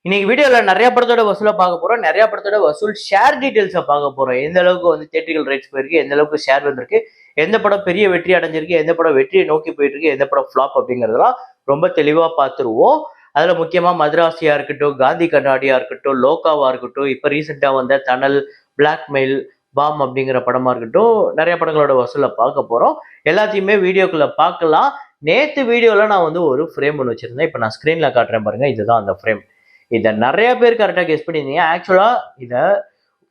இன்னைக்கு வீடியோல நிறைய படத்தோட வசூலை பார்க்க போறோம். நிறைய படத்தோட வசூல் ஷேர் டீடைல்ஸை பார்க்க போறோம். எந்த அளவுக்கு வந்து தியேட்டரிக்கல் ரைட்ஸ் போயிருக்கு, எந்த அளவுக்கு ஷேர் வந்திருக்கு, எந்த படம் பெரிய வெற்றி அடைஞ்சிருக்கு, எந்த படம் வெற்றியை நோக்கி போயிட்டு இருக்கு, எந்த படம் ஃபிளாப் அப்படிங்கறதெல்லாம் ரொம்ப தெளிவா பார்த்துருவோம். அதுல முக்கியமா மதராசியா இருக்கட்டும், காந்தி கண்ணாடியா இருக்கட்டும், லோகாவா இருக்கட்டும், இப்ப ரீசெண்டா வந்த தனல், பிளாக்மெயில், பாம் அப்படிங்கிற படமா இருக்கட்டும், நிறைய படங்களோட வசூலை பார்க்க போறோம். எல்லாத்தையுமே வீடியோக்குள்ள பார்க்கலாம். நேத்து வீடியோல நான் வந்து ஒரு ஃப்ரேம் ஒன்று வச்சிருந்தேன். இப்ப நான் ஸ்கிரீன்ல காட்டுறேன் பாருங்க. இதுதான் அந்த ஃப்ரேம். இதை நிறைய பேர் கரெக்டாக கெஸ் பண்ணியிருந்தீங்க. ஆக்சுவலா இதை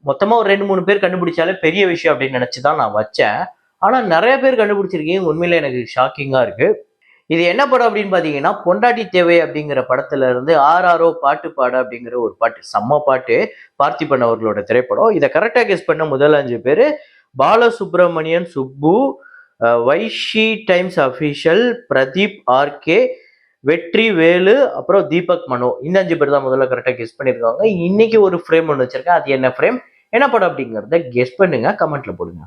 மொத்தமா ஒரு 2-3 பேர் கண்டுபிடிச்சாலே பெரிய விஷயம் அப்படின்னு நினைச்சுதான் நான் வச்சேன். ஆனா நிறைய பேர் கண்டுபிடிச்சிருக்கீங்க. உண்மையில எனக்கு ஷாக்கிங்கா இருக்கு. இது என்ன படம் அப்படின்னு பாத்தீங்கன்னா, பொண்டாட்டி தேவை அப்படிங்கிற படத்துல இருந்து ஆர்ஆர்ஓ பாட்டு பாட அப்படிங்கிற ஒரு பாட்டு, செம்ம பாட்டு, பார்த்திபன் அவர்களோட திரைப்படம். இதை கரெக்டா கெஸ் பண்ண முதல் 5 பேரு Balasubramanian Subbu, Vaishi Times official, Pradeep RK, Vetri Velu, அப்புறம் தீபக் மனோ. இந்த 5 பேர் தான் முதல்ல கரெக்டா கெஸ் பண்ணிருக்காங்க. இன்னைக்கு ஒரு ஃப்ரேம் ஒன்று வச்சிருக்கேன். அது என்ன ஃப்ரேம், என்ன படம் அப்படிங்கறத கெஸ் பண்ணுங்க, கமெண்ட்ல போடுங்க.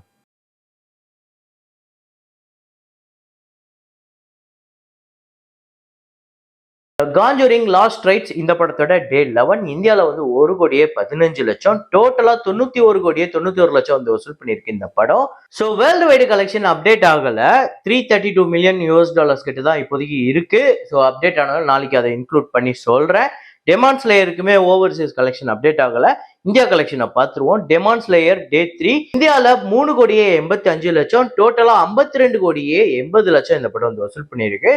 காஞ்சூரிங் லாஸ்ட் ரைட்ஸ் இந்த படத்தோட டே 11 இந்தியாவில் வந்து 1,15,00,000, டோட்டலா 91,91,00,000 வந்து வசூல் பண்ணிருக்கு இந்த படம். So world wide collection update ஆகல. 332 மில்லியன் US டாலர்ஸ் கிட்ட தான் இப்போதைக்கு இருக்கு. ஸோ அப்டேட் ஆனாலும் நாளைக்கு அதை இன்க்ளூட் பண்ணி சொல்றேன். டெமான் ஸ்லேயருக்குமே ஓவர்சீஸ் கலெக்ஷன் அப்டேட் ஆகல. இந்தியா கலெக்ஷனை பார்த்துருவோம். டெமான் ஸ்லேயர் டே 3 இந்தியாவில் 3,85,00,000, டோட்டலா 52,80,00,000 இந்த படம் வந்து வசூல் பண்ணியிருக்கு.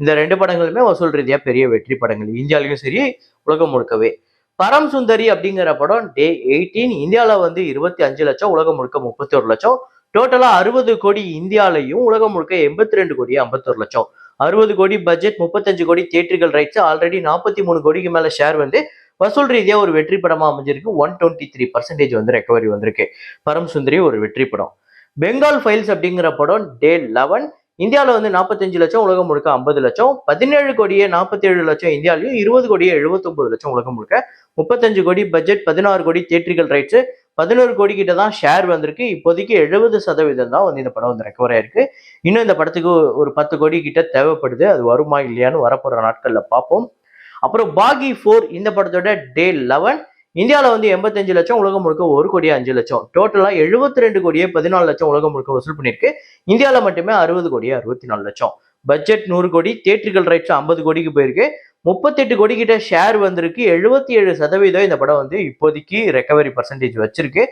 இந்த 2 படங்களுமே வசூல் ரீதியா பெரிய வெற்றி படங்கள், இந்தியாலையும் சரி உலகம் முழுக்கவே. பரம் சுந்தரி அப்படிங்கிற படம் டே 18 இந்தியாவில் வந்து 25 லட்சம், உலகம் முழுக்க 31 லட்சம், டோட்டலா 60 கோடி இந்தியாலையும், உலகம் முழுக்க 82 கோடி 51 லட்சம். 60 கோடி பட்ஜெட், 35 கோடி தியேட்டரிக்கல் ரைட்ஸ், ஆல்ரெடி 43 கோடிக்கு மேல ஷேர் வந்து வசூல் ரீதியா ஒரு வெற்றி படமா அமைஞ்சிருக்கு. 123% வந்து ரெக்கவரி வந்திருக்கு. பரம் சுந்தரி ஒரு வெற்றி படம். பெங்கால் ஃபைல்ஸ் அப்படிங்கிற படம் டே 11 இந்தியாவில் வந்து 45 லட்சம், உலகம் முழுக்க 50 லட்சம், 17 கோடியே 47 லட்சம் இந்தியாலையும், 20 கோடியே 79 லட்சம் உலகம் முழுக்க, 35 கோடி பட்ஜெட், 16 கோடி தியேட்டரிக்கல் ரைட்ஸ், 11 கோடி கிட்ட தான் ஷேர் வந்திருக்கு. இப்போதைக்கு 70% தான் வந்து இந்த படம் வந்து ரெக்கவர் ஆயிருக்கு. இன்னும் இந்த படத்துக்கு ஒரு 10 கோடி கிட்ட தேவைப்படுது. அது வருமா இல்லையான்னு வரப்போற நாட்கள்ல பார்ப்போம். அப்புறம் பாகி 4 இந்த படத்தோட டே 11 இந்தியாவில் வந்து 85 லட்சம், உலகம் முழுக்க 1,05,00,000, டோட்டலா 72 கோடியே 14 லட்சம் உலகம் முழுக்க வசூல் பண்ணியிருக்கு. இந்தியாவில் மட்டுமே 60 கோடியே 64 லட்சம். பட்ஜெட் 100 கோடி, தியேட்டரிக்கல் ரைட்ஸ் 50 கோடிக்கு போயிருக்கு. 38 கோடி கிட்ட ஷேர் வந்திருக்கு. 77% இந்த படம் வந்து இப்போதைக்கு ரெக்கவரி பர்சன்டேஜ் வச்சிருக்கு.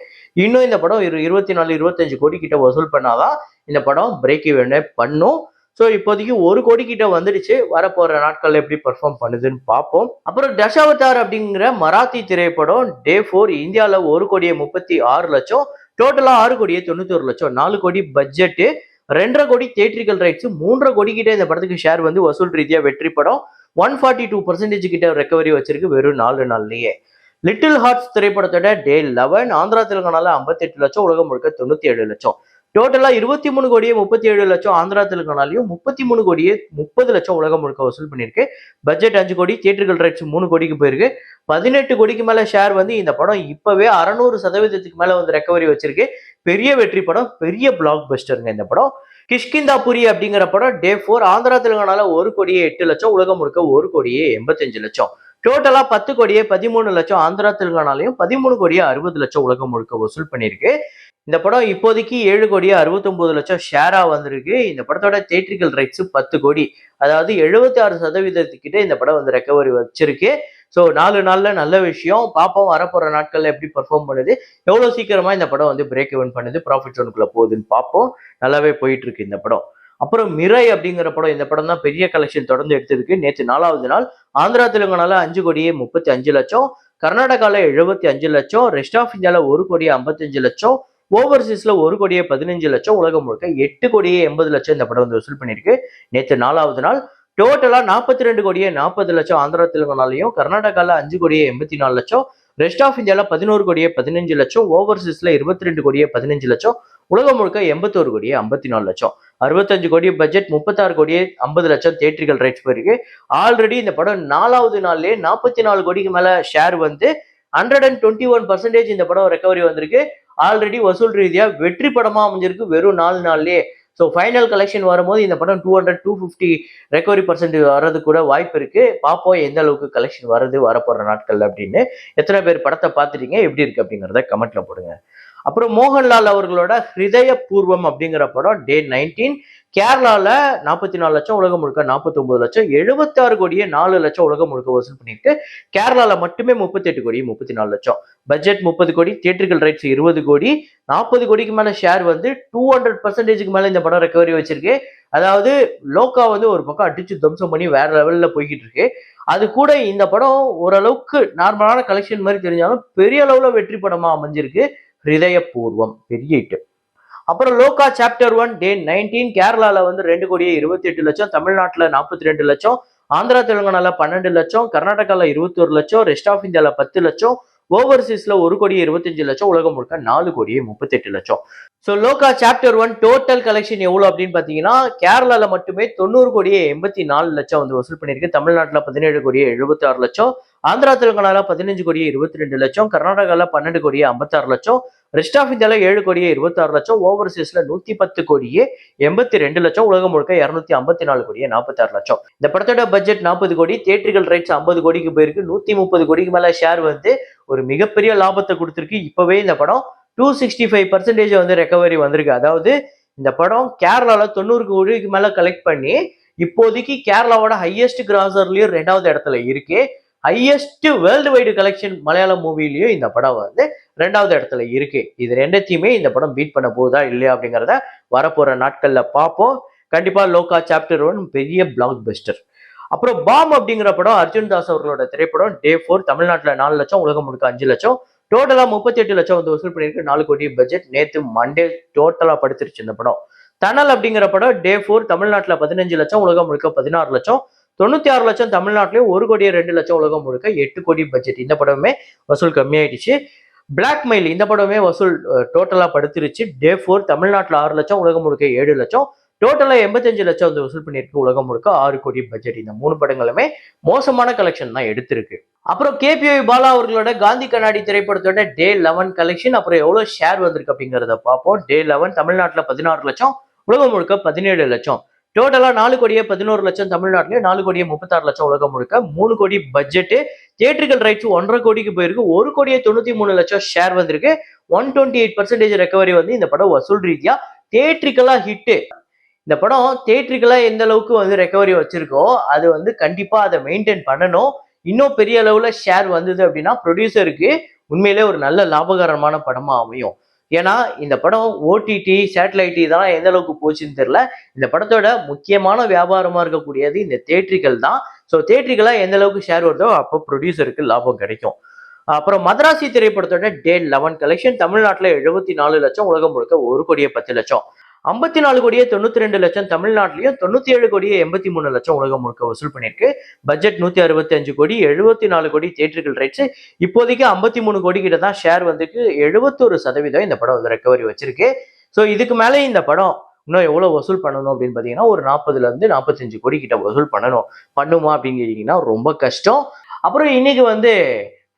இன்னும் இந்த படம் 24-25 கோடி கிட்ட வசூல் பண்ணாதான் இந்த படம் பிரேக் ஈவன் பண்ணும். ஸோ இப்போதைக்கு 1 கோடி கிட்ட வந்துடுச்சு. வரப்போற நாட்கள்ல எப்படி பெர்ஃபார்ம் பண்ணுதுன்னு பார்ப்போம். அப்புறம் தசாவதார் அப்படிங்கிற மராத்தி திரைப்படம் டே 4 இந்தியாவில் 1,36 லட்சம், டோட்டலா 6 கோடியே 91 லட்சம், 4 கோடி பட்ஜெட், 2.5 கோடி தியேட்டரிக்கல் ரைட்ஸ், 3.5 கோடி கிட்ட இந்த படத்துக்கு ஷேர் வந்து வசூல் ரீதியா வெற்றி படம். 142% கிட்ட ரெக்கவரி வச்சிருக்கு வெறும் 4 நாள்லயே. லிட்டில் ஹார்ட்ஸ் திரைப்படத்தோட டே 11 ஆந்திரா தெலுங்கானால 58 லட்சம், உலகம் முழுக்க 97 லட்சம், டோட்டலா 23 கோடியே 37 லட்சம் ஆந்திரா தெலுங்கானாலையும், 33 கோடியே 30 லட்சம் உலகம் முழுக்க வசூல் பண்ணியிருக்கு. பட்ஜெட் 5 கோடி, தியேட்டரிக்கல் ரைட்ஸ் 3 கோடிக்கு போயிருக்கு. 18 கோடிக்கு மேல ஷேர் வந்து இந்த படம் இப்பவே 600% மேல வந்து ரெக்கவரி வச்சிருக்கு. பெரிய வெற்றி படம், பெரிய பிளாக் பஸ்டருங்க இந்த படம். கிஷ்கிந்தாபுரி அப்படிங்கிற படம் டே 4 ஆந்திரா தெலுங்கானால 1 கோடியே 8 லட்சம், உலகம் முழுக்க 1 கோடியே 85 லட்சம், டோட்டலா 10 கோடியே 13 லட்சம் ஆந்திரா தெலுங்கானாலையும், 13 கோடியே 60 லட்சம் உலகம் முழுக்க வசூல் பண்ணியிருக்கு. இந்த படம் இப்போதைக்கு 7 கோடியே 69 லட்சம் ஷேரா வந்திருக்கு. இந்த படத்தோட தியேட்டரிக்கல் ரைட்ஸ் 10 கோடி, அதாவது 76% கிட்ட இந்த படம் வந்து ரெக்கவரி வச்சிருக்கு. ஸோ 4 நாள்ல நல்ல விஷயம். பாப்போம் வரப்போற நாட்கள்ல எப்படி பெர்ஃபார்ம் பண்ணுது, எவ்வளவு சீக்கிரமா இந்த படம் வந்து பிரேக் இவன் பண்ணுது, ப்ராஃபிட் ஜோனுக்குள்ள போகுதுன்னு பார்ப்போம். நல்லாவே போயிட்டு இருக்கு இந்த படம். அப்புறம் மிரை அப்படிங்கிற படம், இந்த படம் தான் பெரிய கலெக்ஷன் தொடர்ந்து எடுத்திருக்கு. நேற்று 4வது நாள் ஆந்திரா தெலுங்கானால 5 கோடியே 35 லட்சம், கர்நாடகால 75 லட்சம், ரெஸ்ட் ஆஃப் இந்தியால 1 கோடியே 55 லட்சம், ஓவர்சீஸ்ல 1 கோடியே 15 லட்சம், உலகம் முழுக்க 8 கோடியே 80 லட்சம் இந்த படம் வந்து வசூல் பண்ணியிருக்கு. நேற்று 4வது நாள் டோட்டலா 42 கோடியே 40 லட்சம் ஆந்திரா தெலுங்கானாலையும், கர்நாடகால 5 கோடியே 84 லட்சம், ரெஸ்ட் ஆஃப் இந்தியால 11 கோடியே 15 லட்சம், ஓவர்சீஸ்ல 22 கோடியே 15 லட்சம், உலகம் முழுக்க 81 கோடியே 54 லட்சம். 65 கோடி பட்ஜெட், 36 கோடியே 50 லட்சம் தியேட்டரிக்கல் ரைட்ஸ் போயிருக்கு. ஆல்ரெடி இந்த படம் 4வது நாள்லயே 44 கோடிக்கு மேல ஷேர் வந்து 121% இந்த படம் ரெக்கவரி வந்திருக்கு. ஆல்ரெடி வசூல் ரீதியா வெற்றி படமா அமைஞ்சிருக்கு வெறும் 4 நாள்லயே. ஸோ ஃபைனல் கலெக்ஷன் வரும்போது இந்த படம் 200-250 ரெக்கவரி பர்சன்ட் வர்றது கூட வாய்ப்பு இருக்கு. பார்ப்போம் எந்த அளவுக்கு கலெக்ஷன் வருது வரப்போற நாட்கள் அப்படின்னு. எத்தனை பேர் படத்தை பார்த்துட்டீங்க, எப்படி இருக்கு அப்படிங்கிறத கமெண்ட்ல போடுங்க. அப்புறம் மோகன்லால் அவர்களோட ஹிருதய பூர்வம் அப்படிங்கிற படம் டே 19 கேரளால 44 லட்சம், உலகம் முழுக்க 49 லட்சம், 76 கோடியே 4 லட்சம் உலகம் முழுக்க வசூல் பண்ணிருக்கு. கேரளால மட்டுமே 38 கோடி 34 லட்சம். பட்ஜெட் 30 கோடி, தியேட்டர்கள் ரைட்ஸ் 20 கோடி, 40 கோடிக்கு மேல ஷேர் வந்து 200% மேல இந்த படம் ரெக்கவரி வச்சிருக்கு. அதாவது லோக்கா வந்து ஒரு பக்கம் அடிச்சு தம்சம் பண்ணி வேற லெவல்ல போய்கிட்டு இருக்கு. அது கூட இந்த படம் ஓரளவுக்கு நார்மலான கலெக்ஷன் மாதிரி தெரிஞ்சாலும் பெரிய அளவுல வெற்றி படமா அமைஞ்சிருக்கு. ஹிருதயபூர்வம் பெரிய ஹிட். அப்புறம் லோகா சாப்டர் 1 டே 19 கேரளால வந்து 2 கோடியே 28 லட்சம், தமிழ்நாட்டுல 42 லட்சம், ஆந்திரா தெலுங்கானால 12 லட்சம், கர்நாடகால 21 லட்சம், ரெஸ்ட் ஆஃப் இந்தியால 10 லட்சம், ஓவர்சீஸ்ல 1 கோடியே 25 லட்சம், உலகம் முழுக்க 4 கோடியே 38 லட்சம். ஸோ லோகா சாப்டர் 1 டோட்டல் கலெக்ஷன் எவ்வளவு அப்படின்னு பாத்தீங்கன்னா கேரளால மட்டுமே 90 கோடியே 84 லட்சம் வந்து வசூல் பண்ணிருக்கு. தமிழ்நாட்டுல 17 கோடியே 76 லட்சம், ஆந்திரா தெலுங்கானால 15 கோடியே 22 லட்சம், கர்நாடகால 12 கோடியே 56 லட்சம், ரெஸ்ட் ஆஃப் இந்தியால 7 கோடியே 26 லட்சம், ஓவர்சீஸ்ல 110 கோடியே 82 லட்சம், உலகம் முழுக்க 254 கோடியே 46 லட்சம். இந்த படத்தோட பட்ஜெட் 40 கோடி, தியேட்டர்கள் ரைட்ஸ் 50 கோடிக்கு போயிருக்கு. 130 கோடிக்கு மேல ஷேர் வந்து ஒரு மிகப்பெரிய லாபத்தை கொடுத்திருக்கு. இப்பவே இந்த படம் 265% வந்து ரெக்கவரி வந்திருக்கு. அதாவது இந்த படம் கேரளால 90 கோடிக்கு மேல கலெக்ட் பண்ணி இப்போதைக்கு கேரளாவோட ஹையஸ்ட் கிராசர்லயும் 2வது இடத்துல இருக்கு. Highest worldwide collection Malayalam மூவிலையும் இந்த படம் வந்து 2வது இடத்துல இருக்கு. இது ரெண்டத்தையுமே இந்த படம் பீட் பண்ண போகுதா இல்லையா அப்படிங்கிறத வரப்போற நாட்கள்ல பார்ப்போம். கண்டிப்பா லோகா சாப்டர் 1 பெரிய பிளாக் பஸ்டர். அப்புறம் பாம் அப்படிங்கிற படம் அர்ஜுன் தாஸ் அவர்களோட திரைப்படம் டே 4 தமிழ்நாட்டுல 4 லட்சம், உலகம் முழுக்க 5 லட்சம், டோட்டலா 38 லட்சம் வந்து வசூல் பண்ணியிருக்கு. 4 கோடி பட்ஜெட். நேத்து மண்டே டோட்டலா படுத்துருச்சு இந்த படம். தனல் அப்படிங்கிற படம் டே 4 தமிழ்நாட்டுல 15 லட்சம், உலகம் முழுக்க 16 லட்சம், 96 லட்சம் தமிழ்நாட்டிலையும், 1 கோடியே 2 லட்சம், உலகம் முழுக்க 8 கோடி பட்ஜெட். இந்த படமே வசூல் கம்மியாயிடுச்சு. பிளாக்மெயில் இந்த படமே வசூல் டோட்டலா படுத்துருச்சு. டே 4 தமிழ்நாட்டுல 6 லட்சம், உலகம் முழுக்க 7 லட்சம், டோட்டலா 85 லட்சம் வந்து வசூல் பண்ணியிருக்கு. உலகம் முழுக்க 6 கோடி பட்ஜெட். இந்த 3 படங்களுமே மோசமான கலெக்ஷன் தான் எடுத்திருக்கு. அப்புறம் கேபிஐ பாலா அவர்களோட காந்தி கண்ணாடி திரைப்படத்தோட டே 11 கலெக்ஷன் அப்புறம் எவ்வளவு ஷேர் வந்திருக்கு அப்படிங்கறத பார்ப்போம். டே 11 தமிழ்நாட்டுல 16 லட்சம், உலகம் முழுக்க 17 லட்சம், டோட்டலா 4 கோடியே 11 லட்சம் தமிழ்நாட்டிலேயே, 4 கோடியே 36 லட்சம் உலகம் முழுக்க, 3 கோடி பட்ஜெட். தியேட்டர்கள் ரைட்ஸ் 1.5 கோடிக்கு போயிருக்கு. 1 கோடியே 93 லட்சம் ஷேர் வந்திருக்கு. 128% ரெக்கவரி வந்து இந்த படம் வசூல் ரீதியா தியேட்ரிக்கலா ஹிட். இந்த படம் தியேட்ரிக்கலா எந்த அளவுக்கு வந்து ரெக்கவரி வச்சிருக்கோ அது வந்து கண்டிப்பா அதை மெயின்டைன் பண்ணணும். இன்னும் பெரிய அளவுல ஷேர் வந்தது அப்படின்னா ப்ரொடியூசருக்கு உண்மையிலே ஒரு நல்ல லாபகரமான படமா அமையும். ஏன்னா இந்த படம் ஓடிடி சேட்டலைட் இதெல்லாம் எந்த அளவுக்கு போச்சுன்னு தெரியல. இந்த படத்தோட முக்கியமான வியாபாரமா இருக்கக்கூடியது இந்த தியேட்ரிக்கல் தான். ஸோ தியேட்ரிக்கலா எந்த அளவுக்கு ஷேர் வருதோ அப்போ ப்ரொடியூசருக்கு லாபம் கிடைக்கும். அப்புறம் மதராசி திரைப்படத்தோட டே 11 கலெக்ஷன் தமிழ்நாட்டில் 74 லட்சம், உலகம் முழுக்க 1 கோடியே 10 லட்சம், 54 கோடியே 92 லட்சம் தமிழ்நாட்டிலையும், 97 கோடியே 83 லட்சம் உலகம் முழுக்க வசூல் பண்ணியிருக்கு. பட்ஜெட் 165 கோடி, 74 கோடி தியேட்டர்கள் ரைட்ஸ். இப்போதைக்கு 53 கோடி கிட்ட தான் ஷேர் வந்துட்டு 71% இந்த படம் வந்து ரெக்கவரி வச்சிருக்கு. ஸோ இதுக்கு மேலே இந்த படம் இன்னும் எவ்வளவு வசூல் பண்ணணும் அப்படின்னு பாத்தீங்கன்னா ஒரு 40ல இருந்து 45 கோடி கிட்ட வசூல் பண்ணுமா அப்படின்னு கேட்டீங்கன்னா ரொம்ப கஷ்டம். அப்புறம் இன்னைக்கு வந்து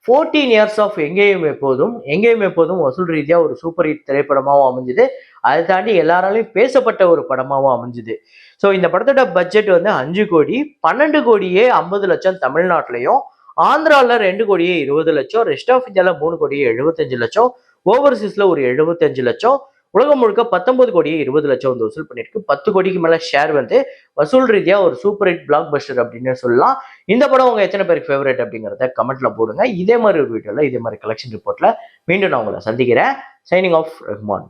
14 இயர்ஸ் ஆஃப் எங்கேயும் எப்போதும் வசூல் ரீதியா ஒரு சூப்பர் ஹிட் திரைப்படமாகவும் அமைஞ்சுது. அதை தாண்டி எல்லாராலையும் பேசப்பட்ட ஒரு படமாகவும் அமைஞ்சுது. ஸோ இந்த படத்தோட பட்ஜெட் வந்து 5 கோடி, 12 கோடியே 50 லட்சம் தமிழ்நாட்டிலையும், ஆந்திரால 2 கோடியே 20 லட்சம், ரெஸ்ட் ஆஃப் இந்தியால 3 கோடியே 75 லட்சம், ஓவர்சீஸ்ல ஒரு 75 லட்சம், உலகம் முழுக்க 19 கோடியே 20 லட்சம் வந்து வசூல் பண்ணிருக்கு. 10 கோடிக்கு மேல ஷேர் வந்து வசூல் ரீதியா ஒரு சூப்பர் ஹிட் பிளாக் பஸ்டர் அப்படின்னு சொல்லலாம். இந்த படம் உங்க எத்தனை பேருக்கு ஃபேவரட் அப்படிங்கிறத கமெண்ட்ல போடுங்க. இதே மாதிரி ஒரு வீடியோல இதே மாதிரி கலெக்ஷன் ரிப்போர்ட்ல மீண்டும் நான் உங்களை சந்திக்கிறேன். Signing off Rahman.